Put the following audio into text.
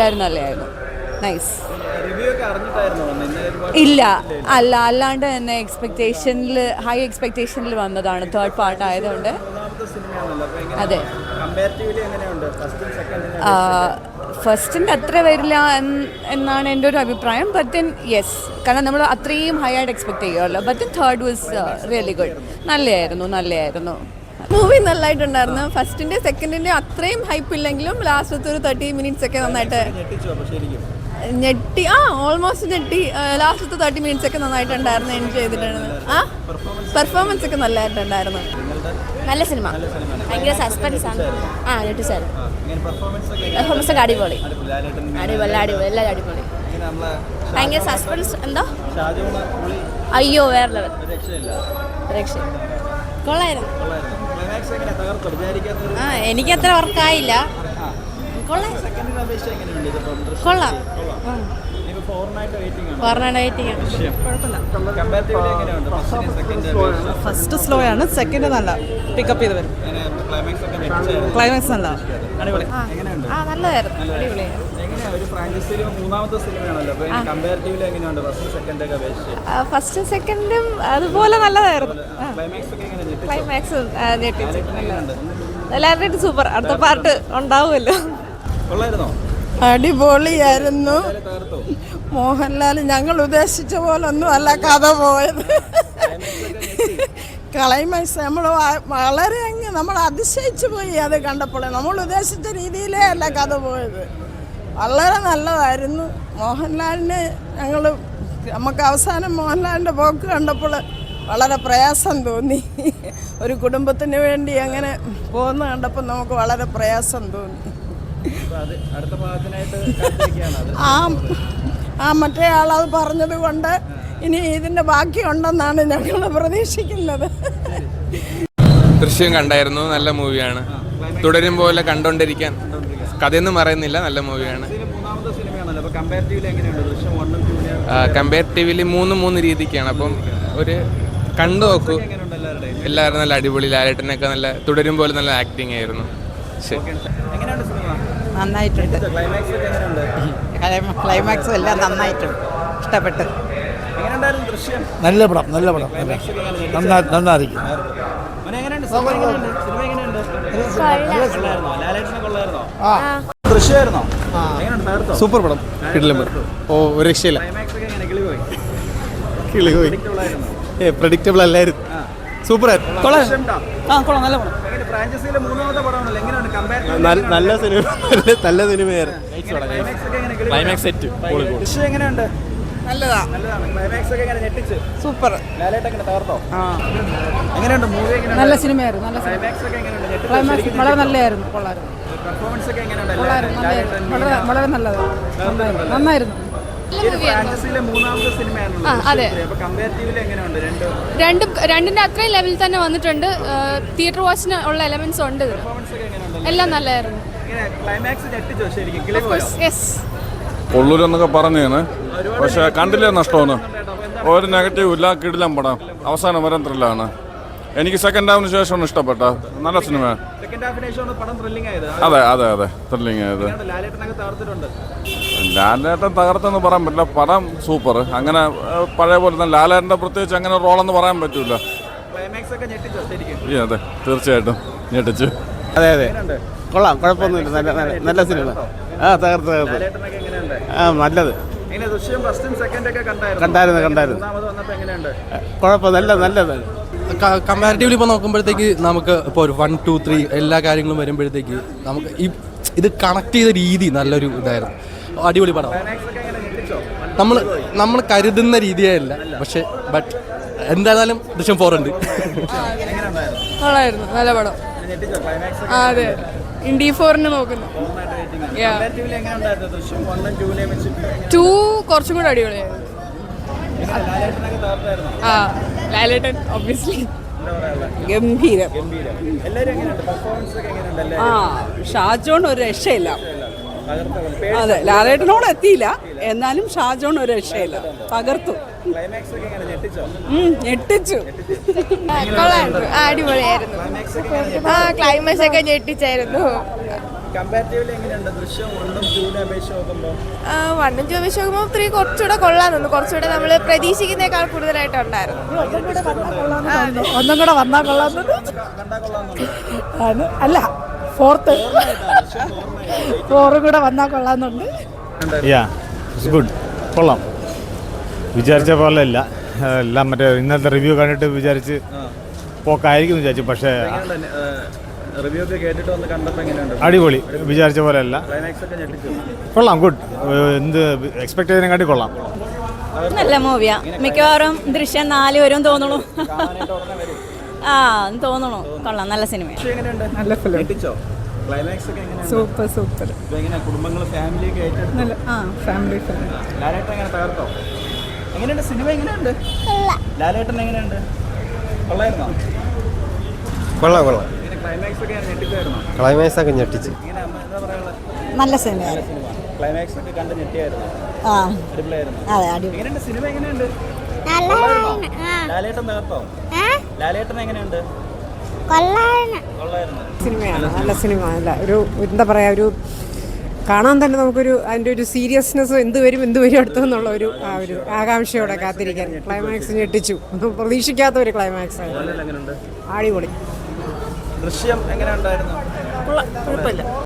എല്ലാവരും നല്ലതായിരുന്നു. നൈസ്. ഇല്ല, അല്ലാണ്ട് തന്നെ ഹൈ എക്സ്പെക്ടേഷനിൽ വന്നതാണ്. തേർഡ് പാർട്ട് ആയതുകൊണ്ട്. അതെ, ഫസ്റ്റിൻ്റെ അത്ര വരില്ല എന്നാണ് എൻ്റെ ഒരു അഭിപ്രായം. ബട്ട് ദെൻ യെസ്, കാരണം നമ്മൾ അത്രയും ഹൈ ആയിട്ട് എക്സ്പെക്ട് ചെയ്യുമല്ലോ. But then third was really good. നല്ലതായിരുന്നു. മൂവി നല്ലതായിട്ടുണ്ടായിരുന്നു. ഫസ്റ്റിൻ്റെ സെക്കൻഡിൻ്റെ അത്രയും ഹൈപ്പ് ഇല്ലെങ്കിലും ലാസ്റ്റത്തെ ഒരു 30 minutes ഒക്കെ നന്നായിട്ട് ഞെട്ടി. ഓൾമോസ്റ്റ് ഞെട്ടി. ലാസ്റ്റത്തെ 30 minutes ഒക്കെ നന്നായിട്ടുണ്ടായിരുന്നു. എൻജോയ് ചെയ്തിട്ടുണ്ടായിരുന്നു. പെർഫോമൻസ് ഒക്കെ നല്ലതായിട്ടുണ്ടായിരുന്നു. നല്ല സിനിമ, ഭയങ്കര സസ്പെൻസ് ആണ്. പെർഫോമൻസ് ഒക്കെ അടിപൊളി, എല്ലാം അടിപൊളി. ഭയങ്കര സസ്പെൻസ്. എന്തോ അയ്യോ, വേറെ ലെവൽ, രക്ഷ. കൊള്ളായിരുന്നു. എനിക്കത്ര വർക്കായില്ല. കൊള്ളാം. ഫസ്റ്റ് സ്ലോ ആണ്, സെക്കൻഡ് നല്ല പിക്കപ്പ് ചെയ്ത് വരും. ക്ലൈമാക്സ് നല്ല അടിപൊളി. ഫസ്റ്റ് സെക്കൻഡും അതുപോലെ നല്ലതായിരുന്നു. ക്ലൈമാക്സ് എല്ലാവരുടെയും സൂപ്പർ. അടുത്ത പാർട്ട് ഉണ്ടാവുമല്ലോ. അടിപൊളിയായിരുന്നു. മോഹൻലാൽ ഞങ്ങൾ ഉദ്ദേശിച്ച പോലൊന്നും അല്ല കഥ പോയത്. ക്ലൈമാക്സ് വളരെ നമ്മൾ അതിശയിച്ചു പോയി. അത് കണ്ടപ്പോൾ നമ്മൾ ഉദ്ദേശിച്ച രീതിയിലേ അല്ല കഥ പോയത്. വളരെ നല്ലതായിരുന്നു. മോഹൻലാലിന് നമുക്ക് അവസാനം മോഹൻലാലിൻ്റെ പോക്ക് കണ്ടപ്പോൾ വളരെ പ്രയാസം തോന്നി. ഒരു കുടുംബത്തിന് വേണ്ടി അങ്ങനെ പോകുന്ന കണ്ടപ്പോൾ നമുക്ക് വളരെ പ്രയാസം തോന്നി. മറ്റേ ആളത് പറഞ്ഞത് കൊണ്ട് ഇനി ഇതിൻ്റെ ബാക്കിയുണ്ടെന്നാണ് ഞങ്ങൾ പ്രതീക്ഷിക്കുന്നത്. ദൃശ്യം കണ്ടായിരുന്നു, നല്ല മൂവിയാണ്. തുടരും പോലെ കണ്ടോണ്ടിരിക്കാൻ. കഥയൊന്നും പറയുന്നില്ല, നല്ല മൂവിയാണ്. കമ്പാരിറ്റീവ്ലി 3 രീതിക്കാണ്. അപ്പം ഒരു കണ്ടു നോക്കൂ. എല്ലാവരും നല്ല അടിപൊളി. ലാലേട്ടനൊക്കെ നല്ല തുടരും പോലെ നല്ല ആക്ടിങ് ആയിരുന്നു. ശരി, നന്നായിട്ടുണ്ട്. ക്ലൈമാക്സും എല്ലാം നന്നായിട്ടുണ്ട്, ഇഷ്ടപ്പെട്ടു. നല്ല പടം നന്നായിരിക്കും. സൂപ്പർ പടം. ഒരു രക്ഷയില്ല. കിളിപോയി. പ്രഡിക്റ്റബിൾ അല്ലായിരുന്നു. സൂപ്പർ ആയിരുന്നു. കൊള്ളാം. നല്ല പടം. നല്ല സിനിമയായിരുന്നു. Climax set. സൂപ്പർ. നല്ല സിനിമയായിരുന്നു. ക്ലൈമാക്സ് വളരെ നല്ലതായിരുന്നു. വളരെ നന്നായിരുന്നു. അതെ, രണ്ടിന്റെ അത്രയും ലെവലിൽ തന്നെ വന്നിട്ടുണ്ട്. തിയേറ്റർ വാച്ചിന് ഉള്ള എലമെന്റ്സ് ഉണ്ട്. എല്ലാം നല്ലതായിരുന്നു. കൊള്ളൂരെന്നൊക്കെ പറഞ്ഞേന്ന്, പക്ഷെ കണ്ടില്ലേ നഷ്ടമാണ്. ഒരു നെഗറ്റീവ് ഇല്ല. കിടിലം പടം. അവസാനം വരെ ത്രില്ലാണ്. എനിക്ക് സെക്കൻഡ് ഹാഫിന് ശേഷമാണ് ഇഷ്ടപ്പെട്ട. നല്ല സിനിമ. അതെ ത്രില്ലിംഗ് ആയത്. ലാലേട്ടൻ തകർത്തെന്ന് പറയാൻ പറ്റില്ല. പടം സൂപ്പർ. അങ്ങനെ പഴയ പോലെ തന്നെ ലാലേട്ടൻ്റെ പ്രത്യേകിച്ച് അങ്ങനെ റോളെന്ന് പറയാൻ പറ്റൂല. അതെ, തീർച്ചയായിട്ടും ഞെട്ടിച്ചു. അതെ കൊള്ളാം, കുഴപ്പമൊന്നുമില്ല. നല്ല സിനിമ. തകർത്ത് നല്ലത്. കണ്ടായിരുന്നു. കുഴപ്പം നല്ലത്. കമ്പാരിറ്റീവ്ലി ഇപ്പോൾ നോക്കുമ്പോഴത്തേക്ക് നമുക്ക് ഇപ്പോൾ ഒരു 1, 2, 3 എല്ലാ കാര്യങ്ങളും വരുമ്പോഴത്തേക്ക് നമുക്ക് ഇത് കണക്ട് ചെയ്ത രീതി നല്ലൊരു ഇതായിരുന്നു. അടിപൊളി പടം. നമ്മൾ കരുതുന്ന രീതിയല്ല, പക്ഷെ ബട്ട് എന്തായാലും ദൃശ്യം 4 ഉണ്ട്. നല്ല പടം. അതെ, D4 നോക്കുന്നു. 2 കുറച്ചും കൂടെ അടിപൊളിയായിരുന്നു. ലാലേട്ടൻ ഒബ്വിയസ്ലി ഗംഭീരം. ഷാജോൺ ഒരു രക്ഷയില്ല. അതെ, ലാലേട്ടനോട് എത്തിയില്ല, എന്നാലും ഷാജോൺ ഒരു രക്ഷയില്ല. തകർത്തു. ഞെട്ടിച്ചു. അടിപൊളിയായിരുന്നു. ക്ലൈമാക്സ് ഒക്കെ ഞെട്ടിച്ചായിരുന്നു. കമ്പാരിറ്റീവ്ലി എങ്ങനെയുണ്ട് ദൃശ്യം 1ഉം 2നെ അപേക്ഷിച്ച് നോക്കുമ്പോൾ? 1ഉം 2 വെച്ച് നോക്കുമ്പോൾ 3 കുറച്ചുകൂടെ കൊള്ളാമെന്നു, കുറച്ചുകൂടെ നമ്മൾ പ്രതീക്ഷിക്കുന്നേക്കാൾ കൂടുതലായിട്ടുണ്ടായിരുന്നു. ഒന്നും കൂടെ വന്നാൽ കൊള്ളാമെന്ന് ആണ്. അല്ല, ഫോറും കൂടെ വന്നാൽ കൊള്ളാമെന്നുണ്ട്. ഗുഡ്, കൊള്ളാം. വിചാരിച്ച പോലെ അല്ല, എല്ലാം മറ്റേ ഇന്നത്തെ റിവ്യൂ കണ്ടിട്ട് വിചാരിച്ച് പോക്കായിരിക്കും വിചാരിച്ചു. പക്ഷേ റിവ്യൂ ഒക്കെ കേട്ടിട്ട് വന്ന് കണ്ടപ്പോൾ എങ്ങനെയുണ്ട്? അടിപൊളി, വിചാരിച്ച പോലെ അല്ല, ക്ലൈമാക്സ് ഒക്കെ ഞെട്ടിച്ചു. കൊള്ളാം. ഗുഡ്, എന്ത് എക്സ്പെക്ട് ചെയ്തതിനെക്കാട്ടി കൊള്ളാം. നല്ല മൂവിയാ. മിക്കവാറും ദൃശ്യം 4 വരും തോന്നുന്നു. ആ തോന്നുന്നു. കൊള്ളാം, നല്ല സിനിമ. എങ്ങനെയുണ്ട്? നല്ല ഫിലിം. ഞെട്ടിച്ചോ? ക്ലൈമാക്സ് ഒക്കെ എങ്ങനെയുണ്ട്? സൂപ്പർ. ഇപ്പൊ എങ്ങനെ കുടുംബങ്ങൾ ഫാമിലി ഒക്കെ ആയിട്ട് നല്ല ഫാമിലി ഫിലിം. ലാലേട്ടൻ എങ്ങനെ തകർത്തോ? എങ്ങനെയുണ്ട് സിനിമ? എങ്ങനെയുണ്ട് ലാലേട്ടൻ? എങ്ങനെയുണ്ട്? കൊള്ളായിരുന്നോ? കൊള്ളാം. ഇങ്ങനെ ക്ലൈമാക്സ് ഒക്കെ ഞെട്ടിച്ചായിരുന്നോ? ക്ലൈമാക്സ് ഒക്കെ ഞെട്ടിച്ച്. ഇങ്ങനെ എന്താ പറയാനുള്ളത്? നല്ല സിനിമയായിരുന്നു. ക്ലൈമാക്സ് ഒക്കെ കണ്ട് ഞെട്ടിയായിരുന്നു. ആ അടിപൊളിയായിരുന്നു. അതെ, അടിപൊളി. എങ്ങനെയുണ്ട് സിനിമ? എങ്ങനെയുണ്ട്? കൊള്ളായിരുന്നോ? ലാലേട്ടൻ തകർത്തോ? ലാലേട്ടൻ എങ്ങനെയുണ്ട്? കൊള്ളായിരുന്നു. സിനിമയാണ്, നല്ല സിനിമ. അല്ല, ഒരു എന്താ പറയുക, ഒരു കാണാൻ തന്നെ നമുക്കൊരു അതിൻ്റെ ഒരു സീരിയസ്നെസ് എന്ത് വരും അടുത്തെന്നുള്ള ഒരു ആകാംക്ഷയോടെ കാത്തിരിക്കാൻ. ക്ലൈമാക്സ് ഞെട്ടിച്ചു, ഒന്നും പ്രതീക്ഷിക്കാത്ത ഒരു ക്ലൈമാക്സ് ആയിരുന്നു. എങ്ങനെയുണ്ട്? അടിപൊളി. ദൃശ്യം എങ്ങനെ ഉണ്ടായിരുന്നു? കുഴപ്പമില്ല.